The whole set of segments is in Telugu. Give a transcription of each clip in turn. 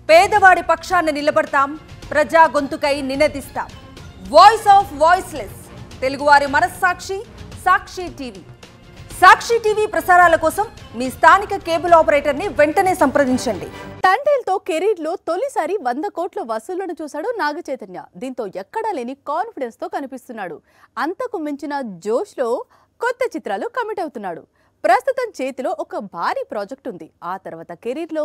పేదవాడి పక్షాన నిలబడతాం, ప్రజా గొంతుకై నినదిస్తాం. వాయిస్ ఆఫ్ వాయిస్లెస్, తెలుగువారి మనస్సాక్షి సాక్షి టీవీ. సాక్షి టీవీ ప్రసారాల కోసం మీ స్థానిక కేబుల్ ఆపరేటర్ని వెంటనే సంప్రదించండి. తండేల్తో కెరీర్లో తొలిసారి 100 కోట్ల వసూళ్లను చూశాడు నాగచైతన్య. దీంతో ఎక్కడా లేని కాన్ఫిడెన్స్ తో కనిపిస్తున్నాడు. అంతకు మించిన జోష్లో కొత్త చిత్రాలు కమిట్ అవుతున్నాడు. ప్రస్తుతం చేతిలో ఒక భారీ ప్రాజెక్ట్ ఉంది. ఆ తర్వాత కెరీర్లో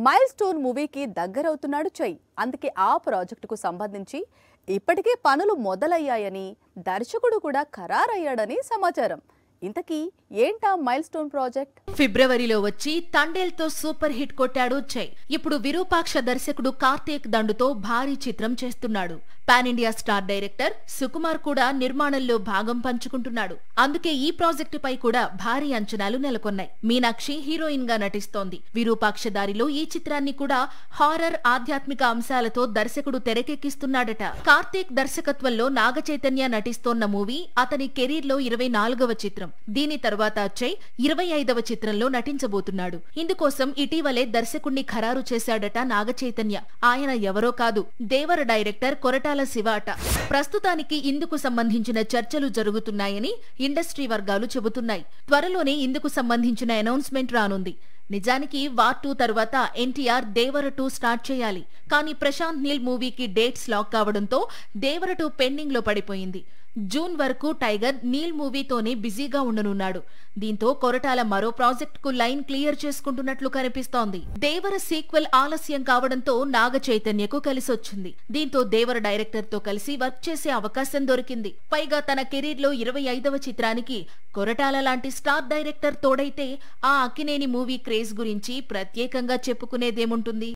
మైల్ స్టోన్ మూవీకి దగ్గరవుతున్నాడు చై. అందుకే ఆ ప్రాజెక్టుకు సంబంధించి ఇప్పటికే పనులు మొదలయ్యాయని, దర్శకుడు కూడా ఖరారయ్యాడని సమాచారం. ఇంతకీ ఏంటా మైల్ స్టోన్ ప్రాజెక్ట్? ఫిబ్రవరిలో వచ్చి తండేల్తో సూపర్ హిట్ కొట్టాడు చై. ఇప్పుడు విరూపాక్ష దర్శకుడు కార్తీక్ దండుతో భారీ చిత్రం చేస్తున్నాడు. Pan India star director Sukumar కూడా నిర్మాణంలో భాగం పంచుకుంటున్నాడు. అందుకే ఈ ప్రాజెక్టుపై కూడా భారీ అంచనాలు నెలకొన్నాయి. మీనాక్షి హీరోయిన్ గా నటిస్తోంది. విరూపాక్ష దారిలో ఈ చిత్రాన్ని కూడా హారర్ ఆధ్యాత్మిక అంశాలతో దర్శకుడు తెరకెక్కిస్తున్నాడట. కార్తీక్ దర్శకత్వంలో నాగచైతన్య నటిస్తోన్న మూవీ అతని కెరీర్లో 24వ చిత్రం. దీని తర్వాత చై 25వ చిత్రంలో నటించబోతున్నాడు. ఇందుకోసం ఇటీవలే దర్శకుణ్ణి ఖరారు చేశాడట నాగచైతన్య. ఆయన ఎవరో కాదు, దేవర డైరెక్టర్ కొరటాల శివ అట. ప్రస్తుతానికి ఇందుకు సంబంధించిన చర్చలు జరుగుతున్నాయని ఇండస్ట్రీ వర్గాలు చెబుతున్నాయి. త్వరలోనే ఇందుకు సంబంధించిన అనౌన్స్మెంట్ రానుంది. నిజానికి వార్ 2 తర్వాత ఎన్టీఆర్ దేవర 2 స్టార్ట్ చేయాలి. కానీ ప్రశాంత్ నీల్ మూవీకి డేట్స్ లాక్ కావడంతో దేవర 2 పెండింగ్ లో పడిపోయింది. జూన్ వరకు టైగర్ నీల్ మూవీతోనే బిజీగా ఉండనున్నాడు. దీంతో కొరటాల మరో ప్రాజెక్ట్ కు లైన్ క్లియర్ చేసుకుంటున్నట్లు కనిపిస్తోంది. దేవర సీక్వెల్ ఆలస్యం కావడంతో నాగ చైతన్యకు కలిసొచ్చింది. దీంతో దేవర డైరెక్టర్ తో కలిసి వర్క్ చేసే అవకాశం దొరికింది. పైగా తన కెరీర్ లో 25వ చిత్రానికి కొరటాల లాంటి స్టార్ డైరెక్టర్ తోడైతే ఆ అక్కినేని మూవీ క్రేజ్ గురించి ప్రత్యేకంగా చెప్పుకునేదేముంటుంది?